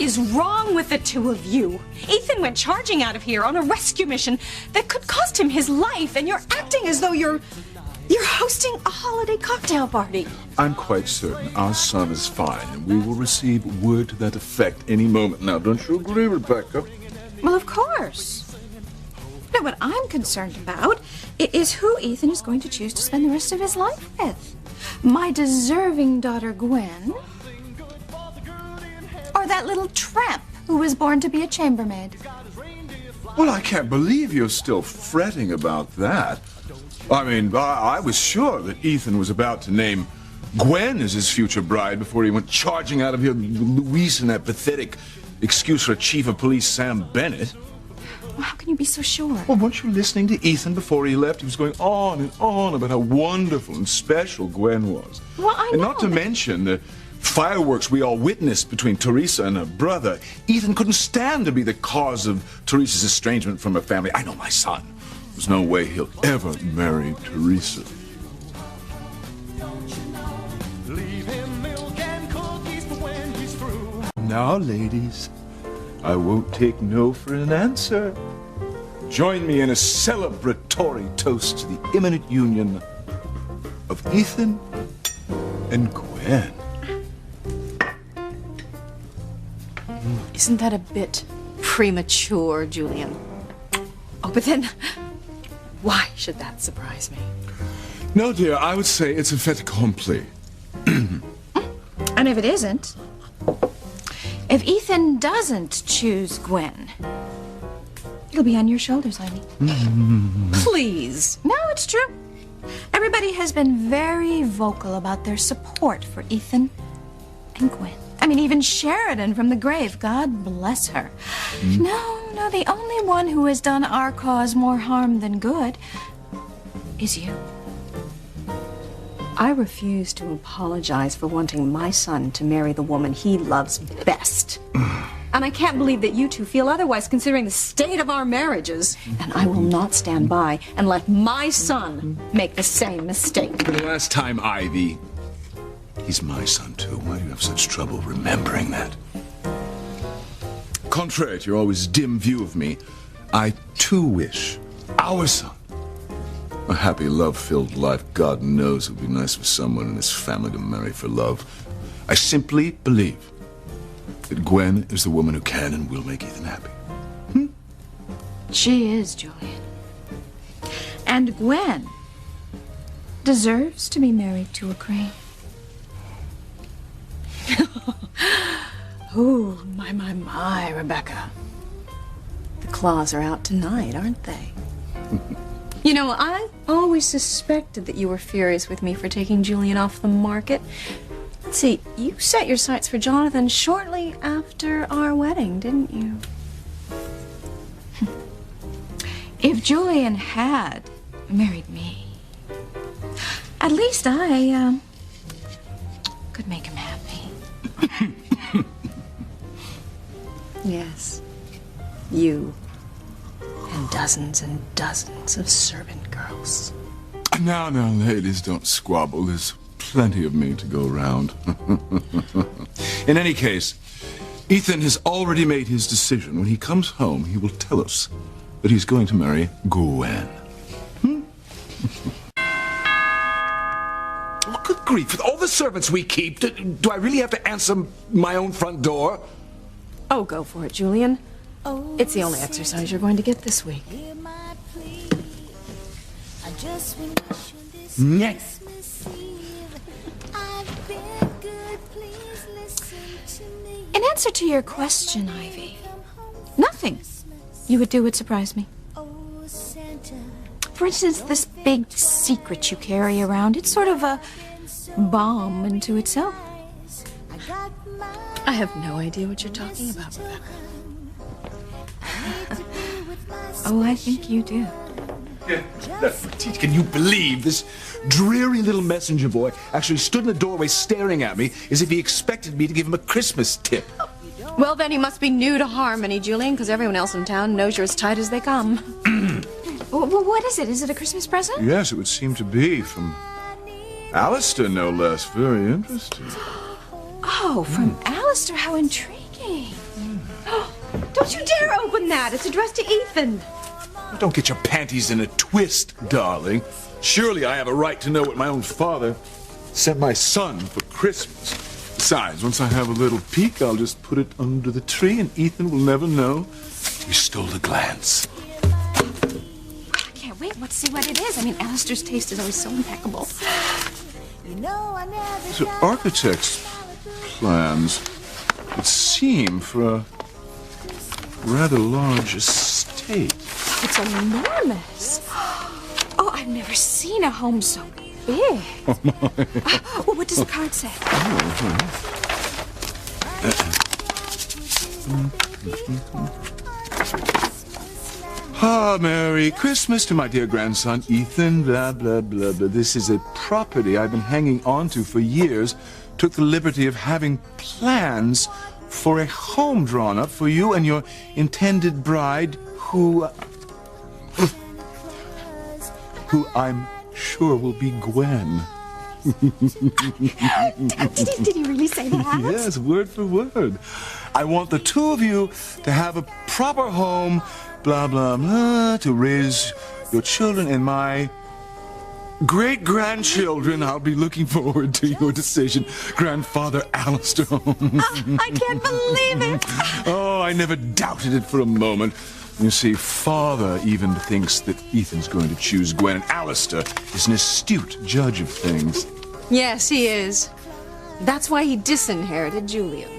is wrong with the two of you? Ethan went charging out of here on a rescue mission that could cost him his life, and you're acting as though you're hosting a holiday cocktail party. I'm quite certain our son is fine, and we will receive word to that effect any moment now. Don't you agree, Rebecca? Well, of course. Now, what I'm concerned about is who Ethan is going to choose to spend the rest of his life with. My deserving daughter, Gwen, or that little tramp who was born to be a chambermaid. Well, I can't believe you're still fretting about that. I mean, I was sure that Ethan was about to name Gwen as his future bride before he went charging out of here with Luis and that pathetic excuse for Chief of Police Sam Bennett. Well, how can you be so sure? Well, weren't you listening to Ethan before he left? He was going on and on about how wonderful and special Gwen was. Well, I know. And not to mention the fireworks we all witnessed between Teresa and her brother. Ethan couldn't stand to be the cause of Teresa's estrangement from her family. I know my son. There's no way he'll ever marry Teresa. Now, ladies, I won't take no for an answer. Join me in a celebratory toast to the imminent union of Ethan and Gwen. Isn't that a bit premature, Julian? Oh, but then, why should that surprise me? No, dear, I would say it's a fait accompli. And if it isn't, if Ethan doesn't choose Gwen, it'll be on your shoulders, Ivy. Please. No, it's true. Everybody has been very vocal about their support for Ethan and Gwen. I mean, even Sheridan from the grave, God bless her. No, the only one who has done our cause more harm than good is you. I refuse to apologize for wanting my son to marry the woman he loves best. And I can't believe that you two feel otherwise, considering the state of our marriages. And I will not stand by and let my son make the same mistake. For the last time, Ivy, he's my son, too. Why do you have such trouble remembering that? Contrary to your always dim view of me, I, too, wish our son a happy, love-filled life. God knows it would be nice for someone in his family to marry for love. I simply believe that Gwen is the woman who can and will make Ethan happy. She is, Julian. And Gwen deserves to be married to a crane. Ooh, my, Rebecca. The claws are out tonight, aren't they? You know, I always suspected that you were furious with me for taking Julian off the market. Let's see, you set your sights for Jonathan shortly after our wedding, didn't you? If Julian had married me, at least I, could make him happy. Yes, you. And dozens of servant girls. Now, ladies, don't squabble. There's plenty of me to go around. In any case, Ethan has already made his decision. When he comes home, he will tell us that he's going to marry Gwen. Oh, good grief. With all the servants we keep, do I really have to answer my own front door? Oh, go for it, Julian. It's the only exercise you're going to get this week. Next. In answer to your question, Ivy, nothing you would do would surprise me. For instance, this big secret you carry around, it's sort of a bomb unto itself. I have no idea what you're talking about, Rebecca. Oh, I think you do. Can you believe this dreary little messenger boy actually stood in the doorway staring at me as if he expected me to give him a Christmas tip? Well, then he must be new to Harmony, Julian, because everyone else in town knows you're as tight as they come. Well, what is it? Is it a Christmas present? Yes, it would seem to be. From Alistair, no less. Very interesting. Oh, from Alistair? How intriguing. saying? Don't you dare open that. It's addressed to Ethan. Don't get your panties in a twist, darling. Surely I have a right to know what my own father sent my son for Christmas. Besides, once I have a little peek, I'll just put it under the tree and Ethan will never know we stole a glance. I can't wait. Let's see what it is. I mean, Alistair's taste is always so impeccable. These are architect's plans. It seem for a rather large estate. It's enormous. Oh, I've never seen a home so big. Oh, my. Well, what does the card say? Ah, Merry Christmas to my dear grandson, Ethan, blah, blah, blah, blah. This is a property I've been hanging on to for years. Took the liberty of having plans for a home drawn up for you and your intended bride, who I'm sure will be Gwen. Did he really say that? Yes, word for word. I want the two of you to have a proper home, blah, blah, blah, to raise your children and my great-grandchildren. I'll be looking forward to your decision, Grandfather Alistair. I can't believe it. Oh, I never doubted it for a moment. You see, Father even thinks that Ethan's going to choose Gwen, and Alistair is an astute judge of things. Yes, he is. That's why he disinherited Julian.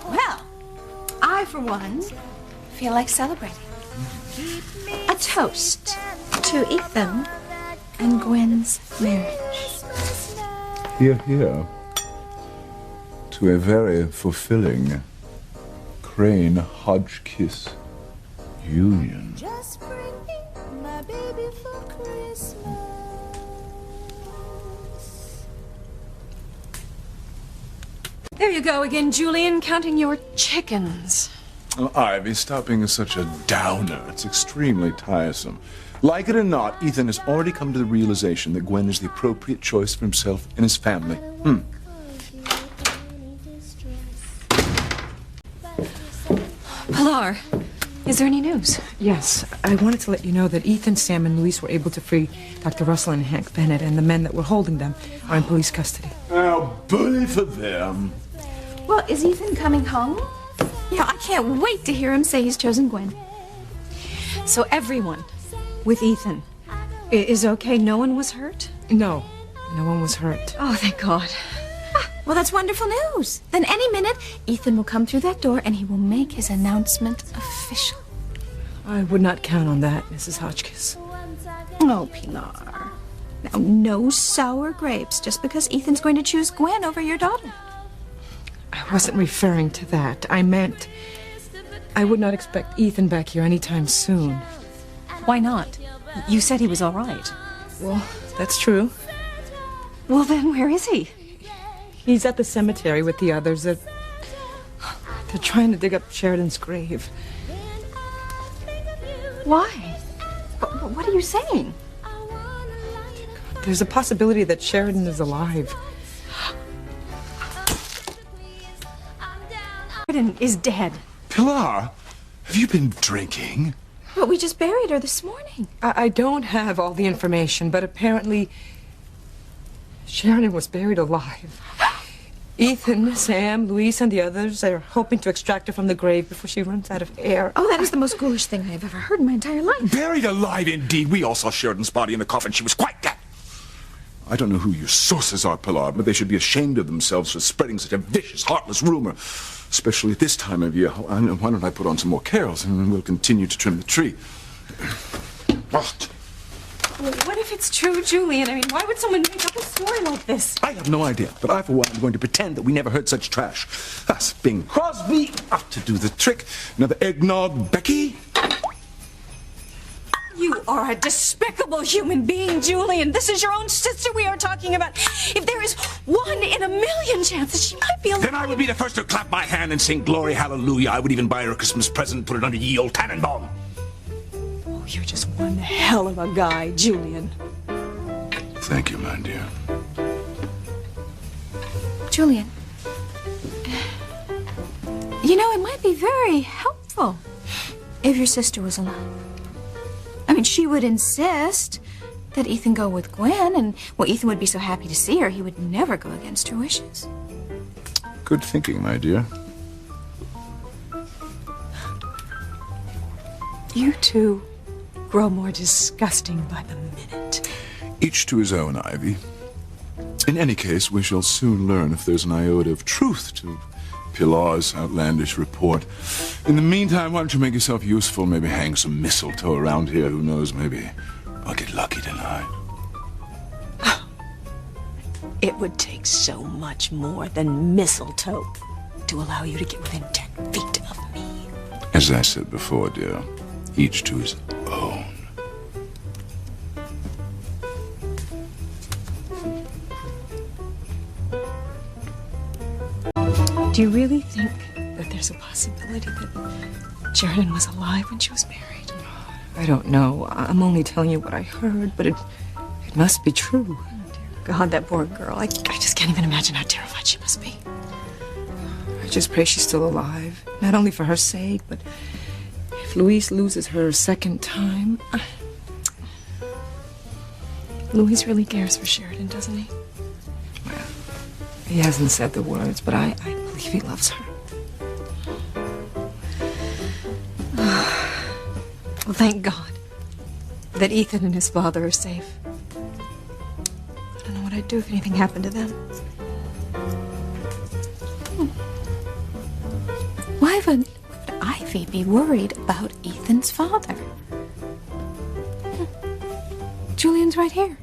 Well, I, for one, feel like celebrating. A toast to Ethan and Gwen's marriage. Hear, hear. To a very fulfilling Crane-Hodgkiss union. Just bring me my baby for Christmas. There you go again, Julian, counting your chickens. Oh, Ivy, stop being such a downer. It's extremely tiresome. Like it or not, Ethan has already come to the realization that Gwen is the appropriate choice for himself and his family. Pilar, is there any news? Yes, I wanted to let you know that Ethan, Sam, and Luis were able to free Dr. Russell and Hank Bennett, and the men that were holding them are in police custody. Oh, bully for them. Well, is Ethan coming home? Yeah, I can't wait to hear him say he's chosen Gwen. So everyone with Ethan is okay? No one was hurt? No, no one was hurt. Oh, thank God. Well, that's wonderful news. Then any minute, Ethan will come through that door and he will make his announcement official. I would not count on that, Mrs. Hotchkiss. Oh, Pilar. Now, no sour grapes just because Ethan's going to choose Gwen over your daughter. I wasn't referring to that. I meant I would not expect Ethan back here anytime soon. Why not? You said he was all right. Well, that's true. Well, then where is he? He's at the cemetery with the others. They're trying to dig up Sheridan's grave. Why? What are you saying? There's a possibility that Sheridan is alive. Sheridan is dead. Pilar, have you been drinking? But we just buried her this morning. I don't have all the information, but apparently Sheridan was buried alive. Ethan, Sam, Luis, and the others are hoping to extract her from the grave before she runs out of air. Oh, that is the most ghoulish thing I have ever heard in my entire life. Buried alive, indeed. We all saw Sheridan's body in the coffin. She was quite dead. I don't know who your sources are, Pilar, but they should be ashamed of themselves for spreading such a vicious, heartless rumor. Especially at this time of year. Why don't I put on some more carols and we'll continue to trim the tree. What? Well, what if it's true, Julian? I mean, why would someone make up a story like this? I have no idea, but I, for one, am going to pretend that we never heard such trash. Us, Bing Crosby, up to do the trick. Another eggnog, Becky. You are a despicable human being, Julian. This is your own sister we are talking about. If there is 1 in a million chance that she might be alive... Then I would be the first to clap my hand and sing Glory Hallelujah. I would even buy her a Christmas present and put it under ye old Tannenbaum. Oh, you're just one hell of a guy, Julian. Thank you, my dear. Julian, You know, it might be very helpful if your sister was alive. I mean, she would insist that Ethan go with Gwen, and, well, Ethan would be so happy to see her, he would never go against her wishes. Good thinking, my dear. You two grow more disgusting by the minute. Each to his own, Ivy. In any case, we shall soon learn if there's an iota of truth to Pilar's outlandish report. In the meantime, why don't you make yourself useful? Maybe hang some mistletoe around here. Who knows? Maybe I'll get lucky tonight. It would take so much more than mistletoe to allow you to get within 10 feet of me. As I said before, dear, each to his own. Do you really think that there's a possibility that Sheridan was alive when she was married? I don't know. I'm only telling you what I heard, but it must be true. God, that poor girl. I just can't even imagine how terrified she must be. I just pray she's still alive. Not only for her sake, but if Luis loses her a second time. Luis really cares for Sheridan, doesn't he? Well, he hasn't said the words, but I believe he loves her. Well, thank God that Ethan and his father are safe. I don't know what I'd do if anything happened to them. Why would Ivy be worried about Ethan's father? Julian's right here.